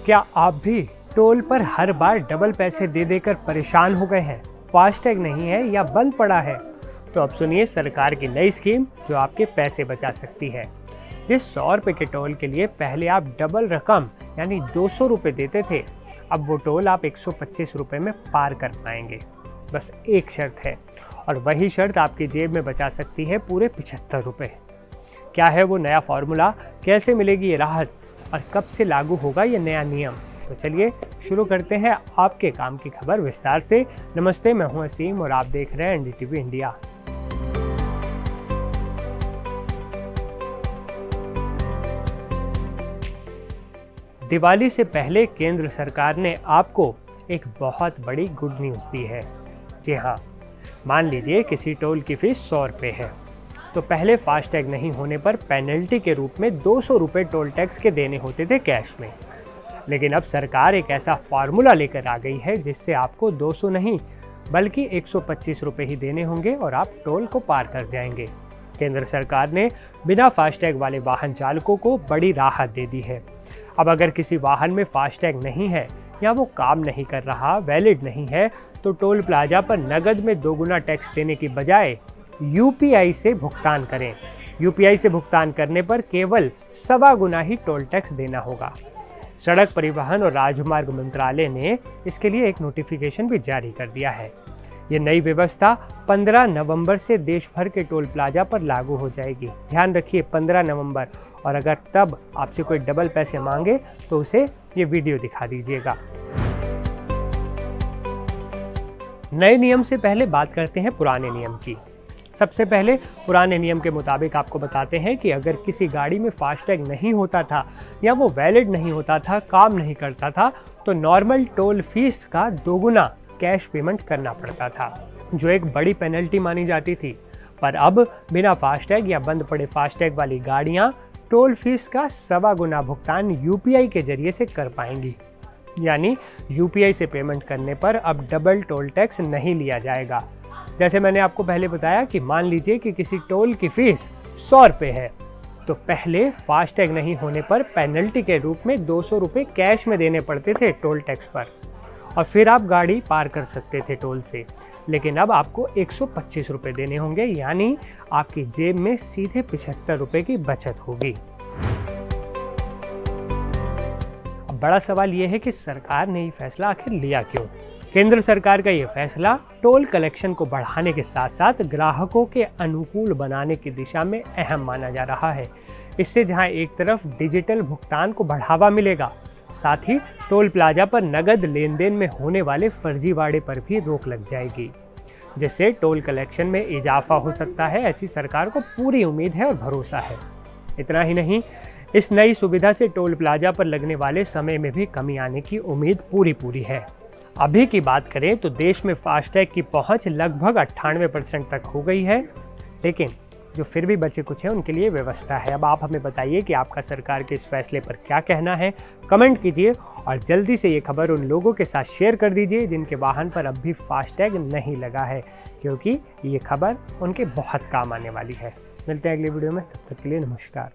क्या आप भी टोल पर हर बार डबल पैसे दे देकर परेशान हो गए हैं? फास्टैग नहीं है या बंद पड़ा है? तो अब सुनिए सरकार की नई स्कीम जो आपके पैसे बचा सकती है। जिस 100 रुपये के टोल के लिए पहले आप डबल रकम यानी 200 रुपये देते थे, अब वो टोल आप 125 रुपये में पार कर पाएंगे। बस एक शर्त है, और वही शर्त आपकी जेब में बचा सकती है पूरे 75 रुपये। क्या है वो नया फॉर्मूला, कैसे मिलेगी ये राहत और कब से लागू होगा ये नया नियम? तो चलिए शुरू करते हैं आपके काम की खबर विस्तार से। नमस्ते, मैं हूं असीम और आप देख रहे हैं एनडीटीवी इंडिया। दिवाली से पहले केंद्र सरकार ने आपको एक बहुत बड़ी गुड न्यूज़ दी है। जी हाँ, मान लीजिए किसी टोल की फीस 100 रुपये है, तो पहले फास्टैग नहीं होने पर पेनल्टी के रूप में 200 रुपये टोल टैक्स के देने होते थे कैश में। लेकिन अब सरकार एक ऐसा फार्मूला लेकर आ गई है जिससे आपको 200 नहीं बल्कि 125 रुपये ही देने होंगे और आप टोल को पार कर जाएंगे। केंद्र सरकार ने बिना फास्टैग वाले वाहन चालकों को बड़ी राहत दे दी है। अब अगर किसी वाहन में फास्टैग नहीं है या वो काम नहीं कर रहा, वैलिड नहीं है, तो टोल प्लाजा पर नगद में 2 गुना टैक्स देने की बजाय यूपीआई से भुगतान करें। यूपीआई से भुगतान करने पर केवल 1.25 गुना ही टोल टैक्स देना होगा। सड़क परिवहन और राजमार्ग मंत्रालय ने इसके लिए एक नोटिफिकेशन भी जारी कर दिया है। ये नई व्यवस्था 15 नवंबर से देश भर के टोल प्लाजा पर लागू हो जाएगी। ध्यान रखिए 15 नवंबर, और अगर तब आपसे कोई डबल पैसे मांगे तो उसे ये वीडियो दिखा दीजिएगा। नए नियम से पहले बात करते हैं पुराने नियम की। सबसे पहले पुराने नियम के मुताबिक आपको बताते हैं कि अगर किसी गाड़ी में फास्टैग नहीं होता था या वो वैलिड नहीं होता था, काम नहीं करता था, तो नॉर्मल टोल फीस का 2 गुना कैश पेमेंट करना पड़ता था, जो एक बड़ी पेनल्टी मानी जाती थी। पर अब बिना फास्टैग या बंद पड़े फास्टैग वाली गाड़ियां टोल फीस का 1.25 गुना भुगतान यूपीआई के जरिए से कर पाएंगी। यानी यूपीआई से पेमेंट करने पर अब डबल टोल टैक्स नहीं लिया जाएगा। जैसे मैंने आपको पहले बताया कि मान लीजिए कि किसी टोल की फीस 100 रुपये है, तो पहले फास्टैग नहीं होने पर पेनल्टी के रूप में 200 रुपये कैश में देने पड़ते थे टोल टैक्स पर, और फिर आप गाड़ी पार कर सकते थे टोल से। लेकिन अब आपको 125 रुपये देने होंगे, यानी आपकी जेब में सीधे 75 रुपये की बचत होगी। अब बड़ा सवाल यह है कि सरकार ने ये फैसला आखिर लिया क्यों? केंद्र सरकार का ये फैसला टोल कलेक्शन को बढ़ाने के साथ साथ ग्राहकों के अनुकूल बनाने की दिशा में अहम माना जा रहा है। इससे जहां एक तरफ डिजिटल भुगतान को बढ़ावा मिलेगा, साथ ही टोल प्लाजा पर नगद लेन देन में होने वाले फर्जीवाड़े पर भी रोक लग जाएगी, जिससे टोल कलेक्शन में इजाफा हो सकता है। ऐसी सरकार को पूरी उम्मीद है और भरोसा है। इतना ही नहीं, इस नई सुविधा से टोल प्लाजा पर लगने वाले समय में भी कमी आने की उम्मीद पूरी है। अभी की बात करें तो देश में फास्टैग की पहुंच लगभग 98% तक हो गई है, लेकिन जो फिर भी बचे कुछ हैं उनके लिए व्यवस्था है। अब आप हमें बताइए कि आपका सरकार के इस फैसले पर क्या कहना है, कमेंट कीजिए और जल्दी से ये खबर उन लोगों के साथ शेयर कर दीजिए जिनके वाहन पर अब भी फास्टैग नहीं लगा है, क्योंकि ये खबर उनके बहुत काम आने वाली है। मिलते हैं अगली वीडियो में, तब तक के लिए नमस्कार।